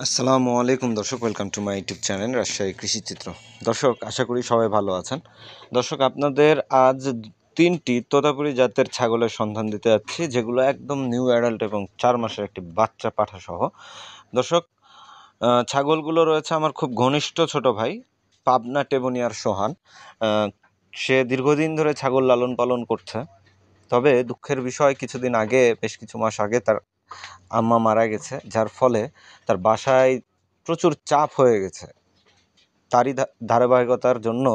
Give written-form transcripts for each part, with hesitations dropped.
আসসালামু আলাইকুম দর্শক, welcome to my YouTube channel Rajshahi কৃষি চিত্র। দর্শক, আশা করি সবাই ভালো আছেন। দর্শক, আপনাদের আজ তিনটি তোতাপুরি জাতের ছাগলের সন্ধান দিতে যাচ্ছি, যেগুলো একদম নিউ অ্যাডাল্ট এবং 4 মাসের একটি বাচ্চা পাঠা সহ। দর্শক, ছাগলগুলো রয়েছে আমার খুব ঘনিষ্ঠ ছোট ভাই পাবনা টেবনিয়ার সোহান। সে দীর্ঘদিন ধরে ছাগল লালন পালন করছে। তবে দুঃখের বিষয়, কিছুদিন আগে, বেশ কিছু মাস আগে তার আম্মা মারা গেছে, যার ফলে তার বাসায় প্রচুর চাপ হয়ে গেছে। তারই ধারাবাহিকতার জন্য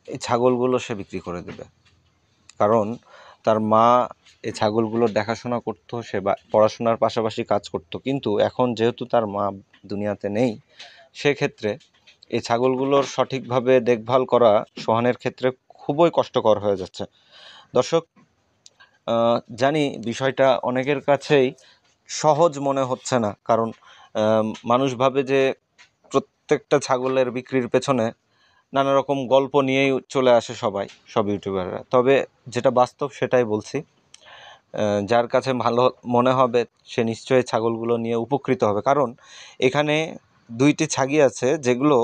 এই ছাগলগুলো সে বিক্রি করে দেবে। কারণ তার মা এই ছাগলগুলোর দেখাশোনা করতো, সে পড়াশোনার পাশাপাশি কাজ করতো। কিন্তু এখন যেহেতু তার মা দুনিয়াতে নেই, সেক্ষেত্রে এই ছাগলগুলোর সঠিকভাবে দেখভাল করা সোহানের ক্ষেত্রে খুবই কষ্টকর হয়ে যাচ্ছে। দর্শক, জানি বিষয়টা অনেকের কাছেই সহজ মনে হচ্ছে না, কারণ মানুষ ভাবে যে প্রত্যেকটা ছাগলের বিক্রির পেছনে নানা রকম গল্প নিয়েই চলে আসে সব ইউটিউবাররা। তবে যেটা বাস্তব সেটাই বলছি। যার কাছে ভালো মনে হবে সে নিশ্চয়ই ছাগলগুলো নিয়ে উপকৃত হবে, কারণ এখানে দুইটি ছাগি আছে যেগুলো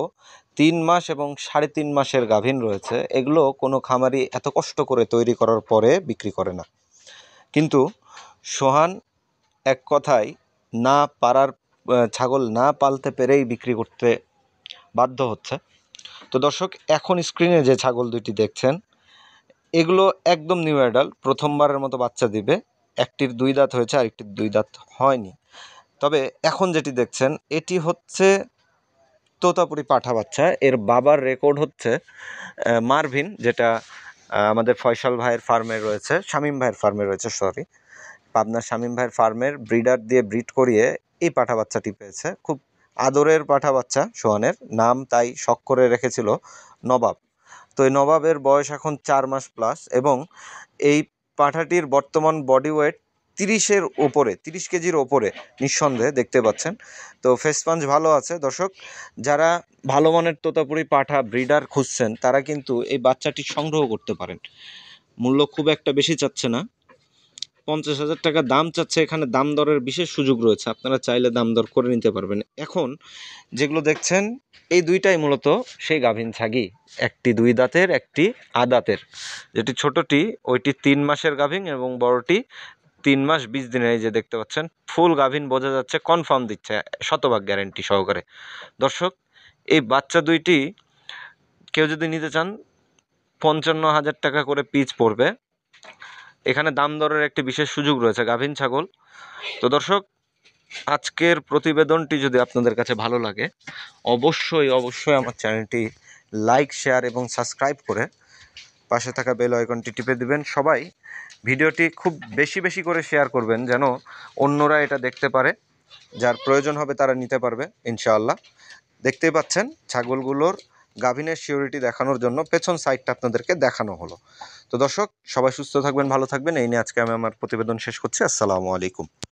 3 মাস এবং 3.5 মাসের গাভীন রয়েছে। এগুলো কোনো খামারি এত কষ্ট করে তৈরি করার পরে বিক্রি করে না। কিন্তু সোহান এক কথায় না পারার ছাগল না পালতে পেরেই বিক্রি করতে বাধ্য হচ্ছে। তো দর্শক, এখন স্ক্রিনে যে ছাগল দুইটি দেখছেন, এগুলো একদম নিউ অ্যাডাল্ট, প্রথমবারের মতো বাচ্চা দিবে। একটির 2 দাঁত হয়েছে, আরেকটির 2 দাঁত হয়নি। তবে এখন যেটি দেখছেন এটি হচ্ছে তোতাপুরি পাঠা বাচ্চা। এর বাবার রেকর্ড হচ্ছে মারভিন, যেটা আমাদের ফয়সাল ভাইয়ের ফার্মে রয়েছে, শামীম ভাইয়ের ফার্মে রয়েছে, পাবনার শামীম ভাইয়ের ফার্মের ব্রিডার দিয়ে ব্রিড করিয়ে এই পাঠা বাচ্চাটি পেয়েছে। খুব আদরের পাঠা বাচ্চা। সোহানের নাম তাই শখ করে রেখেছিল নবাব। তো এই নবাবের বয়স এখন 4 মাস প্লাস, এবং এই পাঠাটির বর্তমান বডি ওয়েট 30 কেজির ওপরে নিঃসন্দেহে দেখতে পাচ্ছেন। তো ফেস পাঞ্চ ভালো আছে। দর্শক, যারা ভালো মানের তোতাপুরি পাঠা ব্রিডার খুঁজছেন, তারা কিন্তু এই বাচ্চাটি সংগ্রহ করতে পারেন। মূল্য খুব একটা বেশি চাচ্ছে না, 50,000 টাকা দাম চাচ্ছে। এখানে দাম দরের বিশেষ সুযোগ রয়েছে, আপনারা চাইলে দাম দর করে নিতে পারবেন। এখন যেগুলো দেখছেন এই দুইটাই মূলত সেই গাভীন ছাগি, একটি 2 দাঁতের, একটি আদাতের। যেটি ছোটটি ওইটি 3 মাসের গাভীন এবং বড়টি 3 মাস 20 দিনের। এই যে দেখতে পাচ্ছেন, ফুল গাভীন বোঝা যাচ্ছে, কনফার্ম দিচ্ছে 100% গ্যারেন্টি সহকারে। দর্শক, এই বাচ্চা দুইটি কেউ যদি নিতে চান 55,000 টাকা করে পিস পড়বে। এখানে দাম দরের একটি বিশেষ সুযোগ রয়েছে, গাভীন ছাগল। তো দর্শক, আজকের প্রতিবেদনটি যদি আপনাদের কাছে ভালো লাগে, অবশ্যই আমার চ্যানেলটি লাইক, শেয়ার এবং সাবস্ক্রাইব করে পাশে থাকা বেল আইকনটি টিপে দিবেন। সবাই ভিডিওটি খুব বেশি করে শেয়ার করবেন, যেন অন্যরা এটা দেখতে পারে। যার প্রয়োজন হবে তারা নিতে পারবে ইনশাআল্লাহ। দেখতেই পাচ্ছেন ছাগলগুলোর গাভীনের সিওরিটি দেখানোর জন্য পেছন সাইডটা আপনাদেরকে দেখানো হলো। তো দর্শক, সবাই সুস্থ থাকবেন, ভালো থাকবেন, এই নিয়ে আজকে আমি আমার প্রতিবেদন শেষ করছি। আসসালামু আলাইকুম।